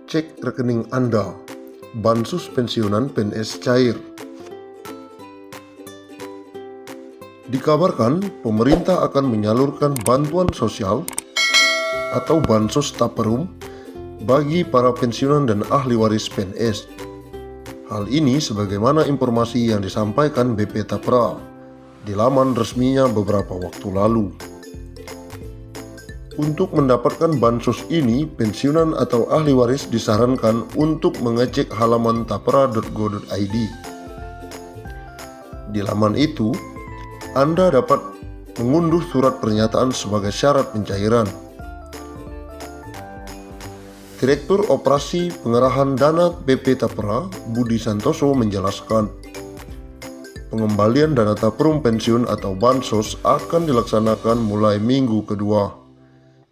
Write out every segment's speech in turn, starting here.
Cek rekening Anda. Bansos pensiunan PNS cair. Dikabarkan pemerintah akan menyalurkan bantuan sosial atau bansos taperum bagi para pensiunan dan ahli waris PNS. Hal ini sebagaimana informasi yang disampaikan BP Tapra di laman resminya beberapa waktu lalu. Untuk mendapatkan bansos ini, pensiunan atau ahli waris disarankan untuk mengecek halaman tapra.go.id. Di laman itu, Anda dapat mengunduh surat pernyataan sebagai syarat pencairan. Direktur Operasi Pengerahan Dana BP Tapra, Budi Santoso menjelaskan, pengembalian dana taperum pensiun atau bansos akan dilaksanakan mulai minggu kedua.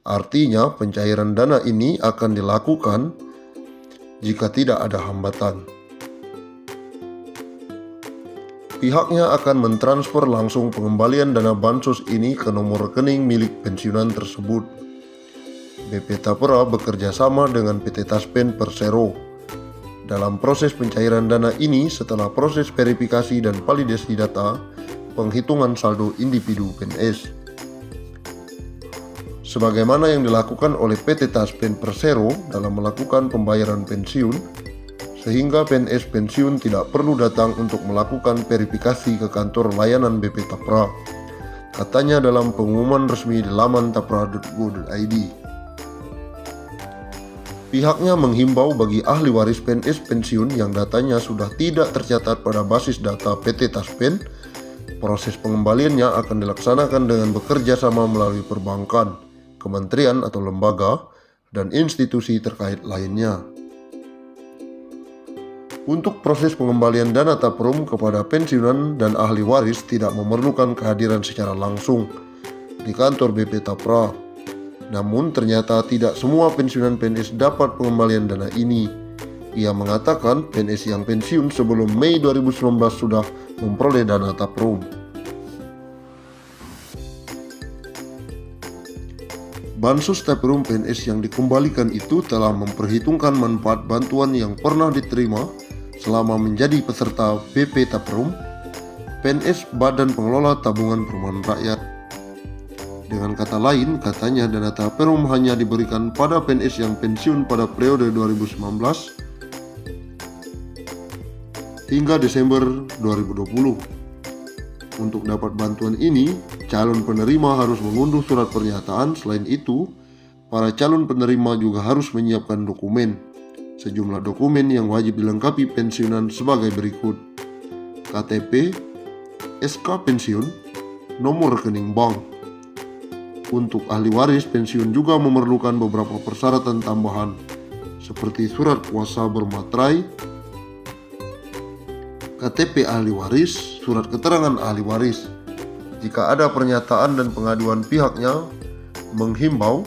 Artinya pencairan dana ini akan dilakukan jika tidak ada hambatan. Pihaknya akan mentransfer langsung pengembalian dana bansos ini ke nomor rekening milik pensiunan tersebut. BP Tapra bekerja sama dengan PT Taspen Persero dalam proses pencairan dana ini setelah proses verifikasi dan validasi data penghitungan saldo individu PNS. Sebagaimana yang dilakukan oleh PT Taspen Persero dalam melakukan pembayaran pensiun, sehingga PNS pensiun tidak perlu datang untuk melakukan verifikasi ke kantor layanan BP Tapra, katanya dalam pengumuman resmi di laman tapra.go.id. Pihaknya menghimbau bagi ahli waris PNS pensiun yang datanya sudah tidak tercatat pada basis data PT Taspen, proses pengembaliannya akan dilaksanakan dengan bekerja sama melalui perbankan, kementerian atau lembaga, dan institusi terkait lainnya. Untuk proses pengembalian dana taperum kepada pensiunan dan ahli waris tidak memerlukan kehadiran secara langsung di kantor BP Tapra. Namun ternyata tidak semua pensiunan PNS dapat pengembalian dana ini. Ia mengatakan PNS yang pensiun sebelum Mei 2019 sudah memperoleh dana taperum. Bansos taperum PNS yang dikembalikan itu telah memperhitungkan manfaat bantuan yang pernah diterima selama menjadi peserta BP Taperum, PNS Badan Pengelola Tabungan Perumahan Rakyat. Dengan kata lain, katanya dana taperum hanya diberikan pada PNS yang pensiun pada periode 2019 hingga Desember 2020. Untuk dapat bantuan ini, calon penerima harus mengunduh surat pernyataan. Selain itu, para calon penerima juga harus menyiapkan dokumen. Sejumlah dokumen yang wajib dilengkapi pensiunan sebagai berikut: KTP, SK pensiun, nomor rekening bank. Untuk ahli waris pensiun juga memerlukan beberapa persyaratan tambahan, seperti surat kuasa bermaterai, KTP ahli waris, surat keterangan ahli waris. Jika ada pernyataan dan pengaduan, pihaknya menghimbau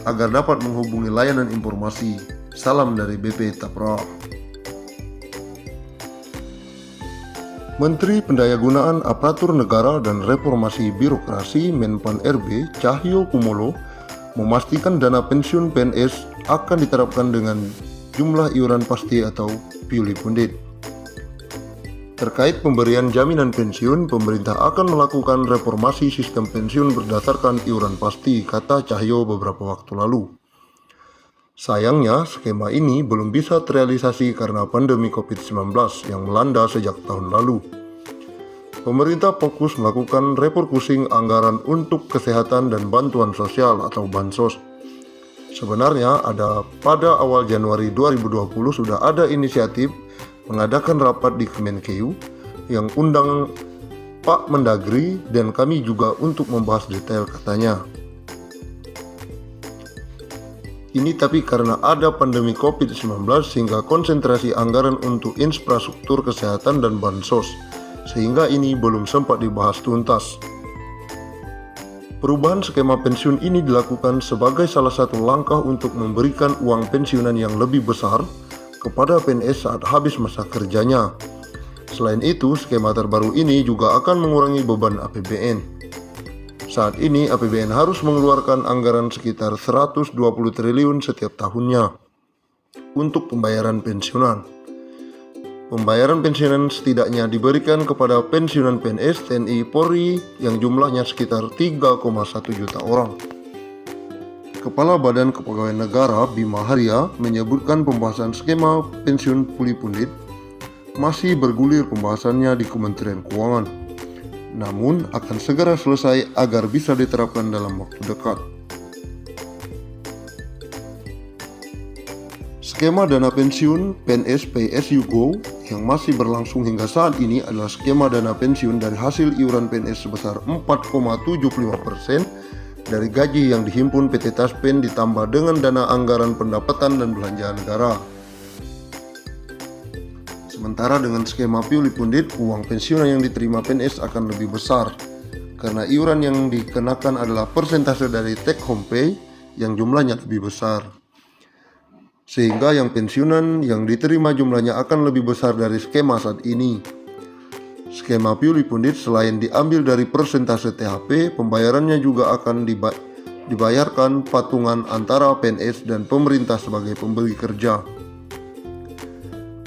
agar dapat menghubungi layanan informasi. Salam dari BP Tapra. Menteri Pendayagunaan Aparatur Negara dan Reformasi Birokrasi Menpan RB Cahyo Kumolo memastikan dana pensiun PNS akan diterapkan dengan jumlah iuran pasti atau purely funded. Terkait pemberian jaminan pensiun, pemerintah akan melakukan reformasi sistem pensiun berdasarkan iuran pasti, kata Cahyo beberapa waktu lalu. Sayangnya, skema ini belum bisa terrealisasi karena pandemi COVID-19 yang melanda sejak tahun lalu. Pemerintah fokus melakukan refocusing anggaran untuk kesehatan dan bantuan sosial atau bansos. Sebenarnya pada awal Januari 2020 sudah ada inisiatif mengadakan rapat di Kemenkeu yang undang Pak Mendagri dan kami juga untuk membahas detail, katanya. Ini tapi karena ada pandemi COVID-19 sehingga konsentrasi anggaran untuk infrastruktur kesehatan dan bansos, sehingga ini belum sempat dibahas tuntas. Perubahan skema pensiun ini dilakukan sebagai salah satu langkah untuk memberikan uang pensiunan yang lebih besar kepada PNS saat habis masa kerjanya. Selain itu, skema terbaru ini juga akan mengurangi beban APBN. Saat ini APBN harus mengeluarkan anggaran sekitar 120 triliun setiap tahunnya. untuk pembayaran pensiunan. Pembayaran pensiunan setidaknya diberikan kepada pensiunan PNS, TNI, Polri yang jumlahnya sekitar 3,1 juta orang. Kepala Badan Kepegawaian Negara Bima Arya menyebutkan pembahasan skema pensiun Puli Pundit masih bergulir pembahasannya di Kementerian Keuangan, namun akan segera selesai agar bisa diterapkan dalam waktu dekat. Skema dana pensiun PNS PSU Go yang masih berlangsung hingga saat ini adalah skema dana pensiun dari hasil iuran PNS sebesar 4,75% dari gaji yang dihimpun PT Taspen ditambah dengan dana anggaran pendapatan dan belanja negara. Sementara dengan skema Puli Pundit, uang pensiunan yang diterima PNS akan lebih besar karena iuran yang dikenakan adalah persentase dari take home pay yang jumlahnya lebih besar. Sehingga yang pensiunan yang diterima jumlahnya akan lebih besar dari skema saat ini. Skema Puli Pundit selain diambil dari persentase THP, pembayarannya juga akan dibayarkan patungan antara PNS dan pemerintah sebagai pemberi kerja.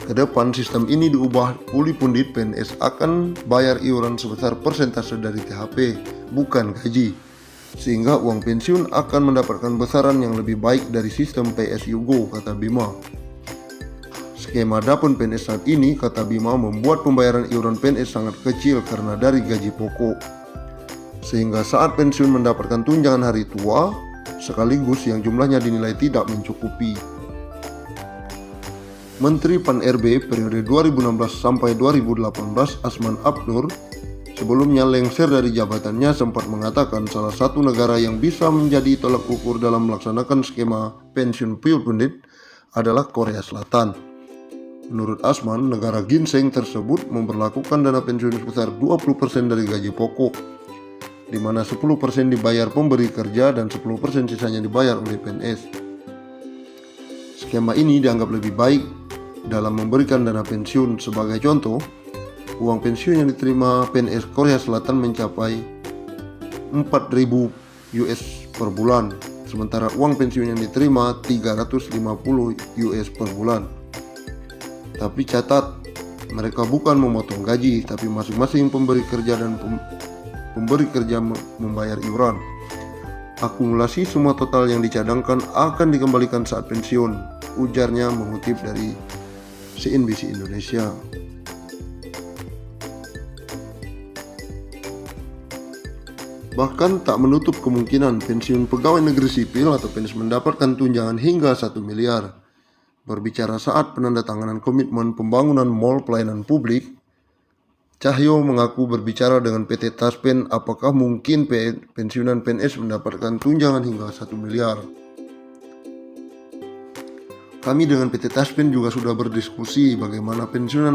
Kedepan sistem ini diubah, Puli Pundit PNS akan bayar iuran sebesar persentase dari THP, bukan gaji, sehingga uang pensiun akan mendapatkan besaran yang lebih baik dari sistem PSU Go, kata Bima. Skema Dapun PNS saat ini, kata Bima, membuat pembayaran iuran PNS sangat kecil karena dari gaji pokok, sehingga saat pensiun mendapatkan tunjangan hari tua sekaligus yang jumlahnya dinilai tidak mencukupi. Menteri Pan-RB periode 2016 sampai 2018 Asman Abnur sebelumnya lengser dari jabatannya sempat mengatakan salah satu negara yang bisa menjadi tolak ukur dalam melaksanakan skema pensiun Puli Pundit adalah Korea Selatan. Menurut Asman, negara ginseng tersebut memberlakukan dana pensiun sebesar 20% dari gaji pokok, di mana 10% dibayar pemberi kerja dan 10% sisanya dibayar oleh PNS. Skema ini dianggap lebih baik dalam memberikan dana pensiun. Sebagai contoh, uang pensiun yang diterima PNS Korea Selatan mencapai 4.000 US per bulan, sementara uang pensiun yang diterima 350 US per bulan. Tapi catat, mereka bukan memotong gaji, tapi masing-masing pemberi kerja dan pemberi kerja membayar iuran. Akumulasi semua total yang dicadangkan akan dikembalikan saat pensiun, ujarnya mengutip dari CNBC Indonesia. Bahkan tak menutup kemungkinan pensiun pegawai negeri sipil atau PNS mendapatkan tunjangan hingga 1 miliar. Berbicara saat penandatanganan komitmen pembangunan mal pelayanan publik, Cahyo mengaku berbicara dengan PT Taspen apakah mungkin pensiunan PNS mendapatkan tunjangan hingga 1 miliar. Kami dengan PT Taspen juga sudah berdiskusi bagaimana pensiunan